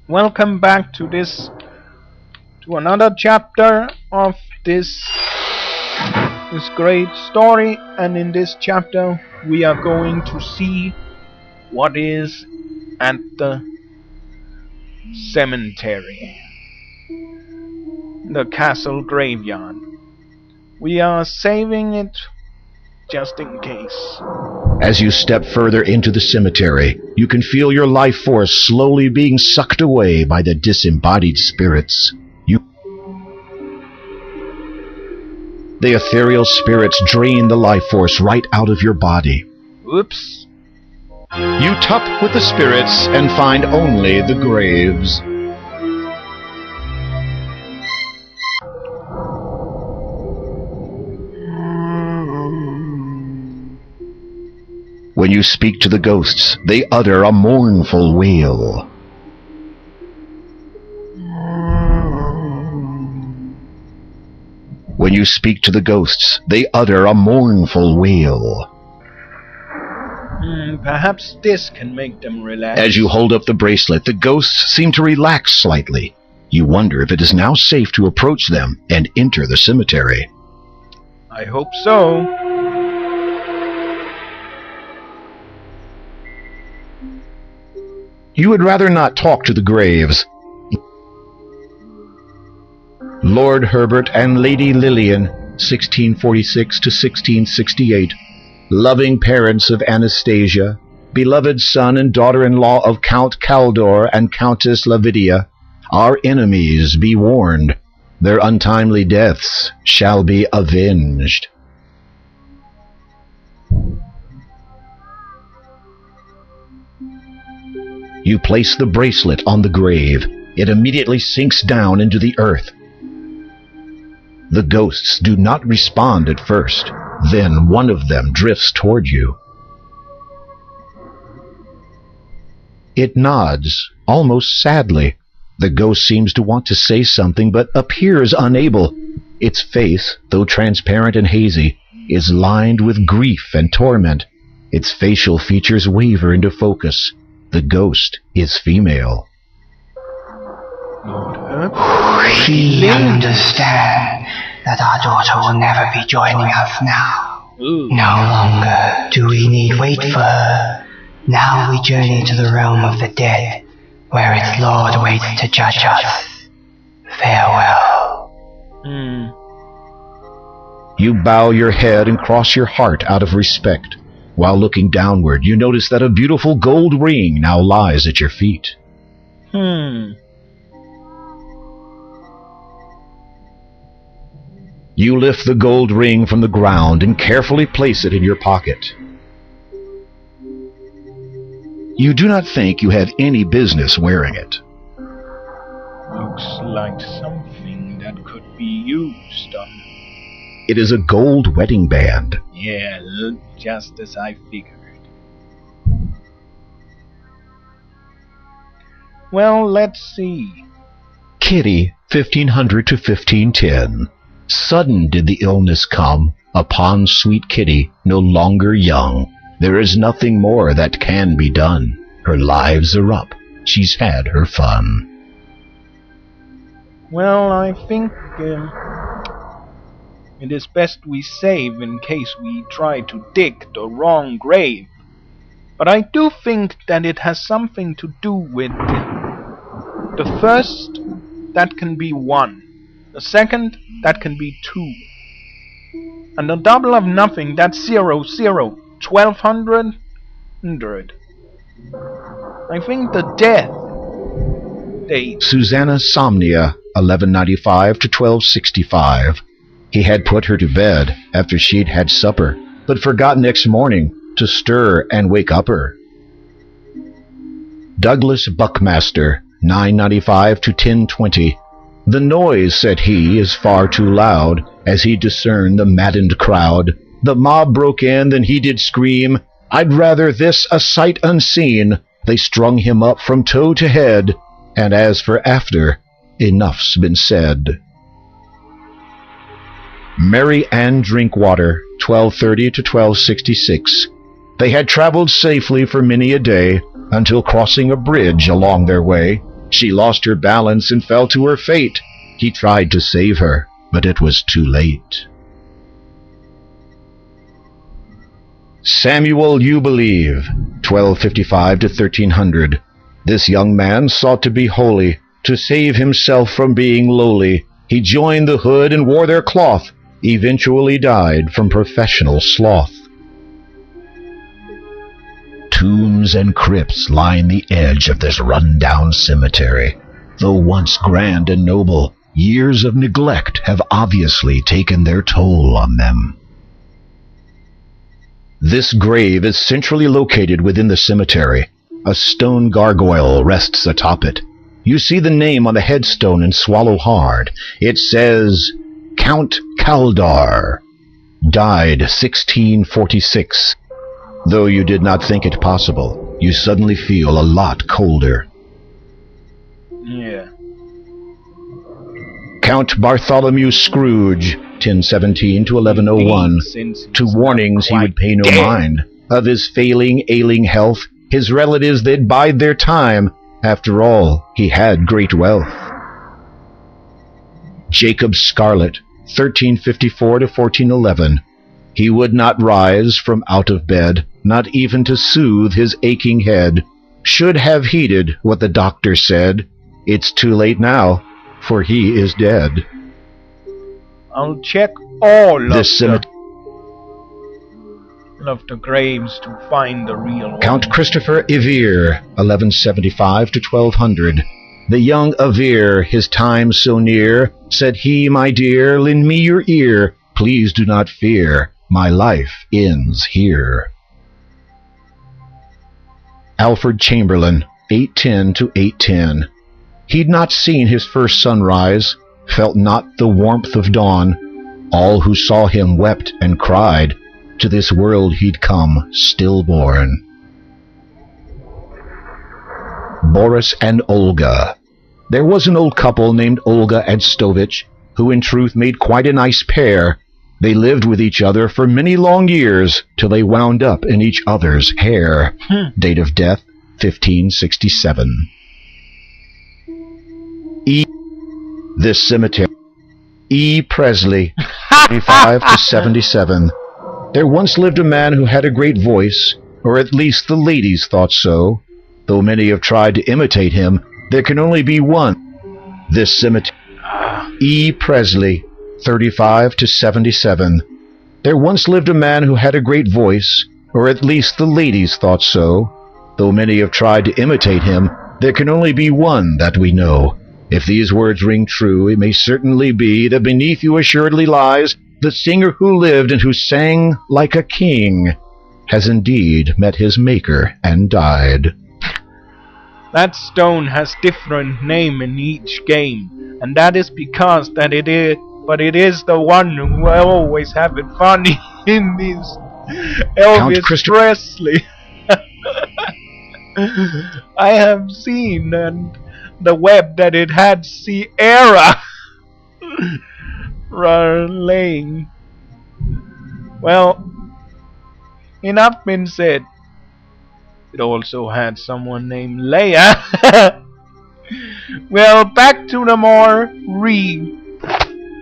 Welcome back to another chapter of this great story, and in this chapter we are going to see what is at the cemetery, the castle graveyard. We are saving it just in case. As you step further into the cemetery, you can feel your life force slowly being sucked away by the disembodied spirits. The ethereal spirits drain the life force right out of your body. Oops. You tuck with the spirits and find only the graves. When you speak to the ghosts, they utter a mournful wail. When you speak to the ghosts, they utter a mournful wail. Perhaps this can make them relax. As you hold up the bracelet, the ghosts seem to relax slightly. You wonder if it is now safe to approach them and enter the cemetery. I hope so. You would rather not talk to the graves. Lord Herbert and Lady Lillian, 1646 to 1668, loving parents of Anastasia, beloved son and daughter-in-law of Count Caldor and Countess Lavidia, our enemies, be warned, their untimely deaths shall be avenged. You place the bracelet on the grave. It immediately sinks down into the earth. The ghosts do not respond at first. Then one of them drifts toward you. It nods, almost sadly. The ghost seems to want to say something, but appears unable. Its face, though transparent and hazy, is lined with grief and torment. Its facial features waver into focus. The ghost is female. We understand that our daughter will never be joining us now. No longer do we need wait for her. Now we journey to the realm of the dead, where its Lord waits to judge us. Farewell. You bow your head and cross your heart out of respect. While looking downward, you notice that a beautiful gold ring now lies at your feet. You lift the gold ring from the ground and carefully place it in your pocket. You do not think you have any business wearing it. Looks like something that could be used on... It is a gold wedding band. Yeah, just as I figured. Well, let's see. Kitty, 1500 to 1510. Sudden did the illness come upon sweet Kitty, no longer young. There is nothing more that can be done. Her lives are up. She's had her fun. Well, I think it is best we save in case we try to dig the wrong grave. But I do think that it has something to do with the first, that can be 1. The second, that can be 2. And the double of nothing, that's 0, 0. 1200. I think the death date. Susanna Somnia, 1195 to 1265. He had put her to bed after she'd had supper, but forgot next morning to stir and wake up her. Douglas Buckmaster, 995 to 1020. The noise, said he, is far too loud, as he discerned the maddened crowd. The mob broke in, then he did scream, I'd rather this a sight unseen. They strung him up from toe to head, and as for after, enough's been said. Mary Ann Drinkwater, 1230 to 1266. They had traveled safely for many a day, until crossing a bridge along their way, She lost her balance and fell to her fate. He tried to save her, but it was too late. Samuel You Believe, 1255 to 1300. This young man sought to be holy, to save himself from being lowly. He joined the hood and wore their cloth, eventually died from professional sloth. Tombs and crypts line the edge of this run-down cemetery. Though once grand and noble, years of neglect have obviously taken their toll on them. This grave is centrally located within the cemetery. A stone gargoyle rests atop it. You see the name on the headstone and swallow hard. It says, Count Kaldar, died 1646. Though you did not think it possible, you suddenly feel a lot colder. Yeah. Count Bartholomew Scrooge, 1017 to 1101. To warnings he would pay no mind. Of his ailing health, his relatives they'd bide their time. After all, he had great wealth. Jacob Scarlett, 1354 to 1411. He would not rise from out of bed, not even to soothe his aching head. Should have heeded what the doctor said. It's too late now, for he is dead. I'll check all of the graves to find the real one. Count Christopher Evere, 1175 to 1200. The young Evere, his time so near, said he, my dear, lend me your ear. Please do not fear, my life ends here. Alfred Chamberlain, 810 to 810. He'd not seen his first sunrise, felt not the warmth of dawn. All who saw him wept and cried. To this world he'd come stillborn. Boris and Olga. There was an old couple named Olga and Stovich, who in truth made quite a nice pair. They lived with each other for many long years, till they wound up in each other's hair. Date of death, 1567. This cemetery. E. Presley, 35 to 77. There once lived a man who had a great voice, or at least the ladies thought so. Though many have tried to imitate him, there can only be one. This cemetery. E. Presley, 35 to 77. There once lived a man who had a great voice, or at least the ladies thought so. Though many have tried to imitate him, there can only be one that we know. If these words ring true, it may certainly be that beneath you assuredly lies the singer who lived and who sang like a king, has indeed met his maker and died. That stone has different name in each game, and that is because it is the one who always have it funny in these Elvis Presley. I have seen on the web that it had Sierra laying. Well, enough been said. It also had someone named Leia. Well, back to the more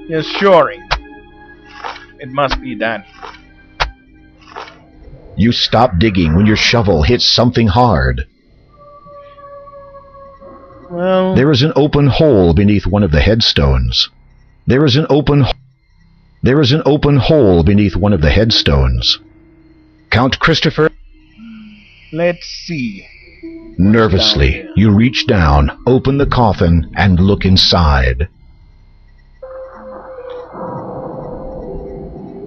reassuring. It must be that. You stop digging when your shovel hits something hard. Well, there is an open hole beneath one of the headstones. There is an open hole beneath one of the headstones. Count Christopher. Let's see. Nervously, you reach down, open the coffin, and look inside.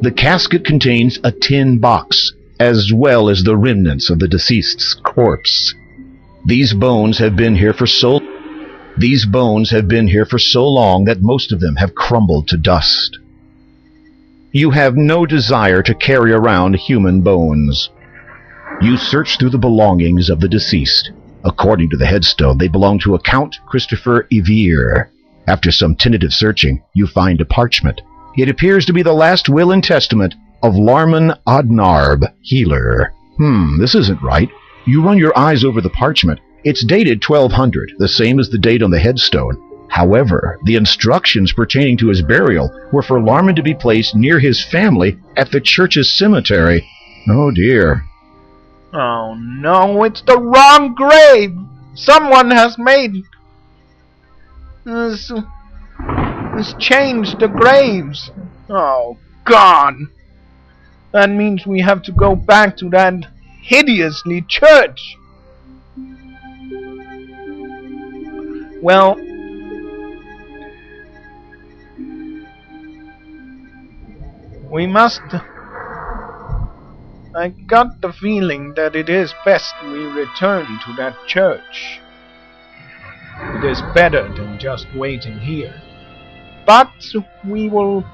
The casket contains a tin box, as well as the remnants of the deceased's corpse. These bones have been here for so long that most of them have crumbled to dust. You have no desire to carry around human bones. You search through the belongings of the deceased. According to the headstone, they belong to a Count Christopher Evere. After some tentative searching, you find a parchment. It appears to be the last will and testament of Larman Odnarb, healer. This isn't right. You run your eyes over the parchment. It's dated 1200, the same as the date on the headstone. However, the instructions pertaining to his burial were for Larman to be placed near his family at the church's cemetery. Oh dear. Oh no, it's the wrong grave! Someone has changed the graves! Oh God! That means we have to go back to that hideously church! Well, we must... I got the feeling that it is best we return to that church. It is better than just waiting here. But we will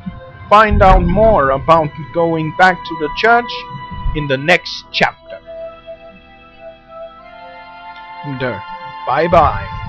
find out more about going back to the church in the next chapter. Bye bye.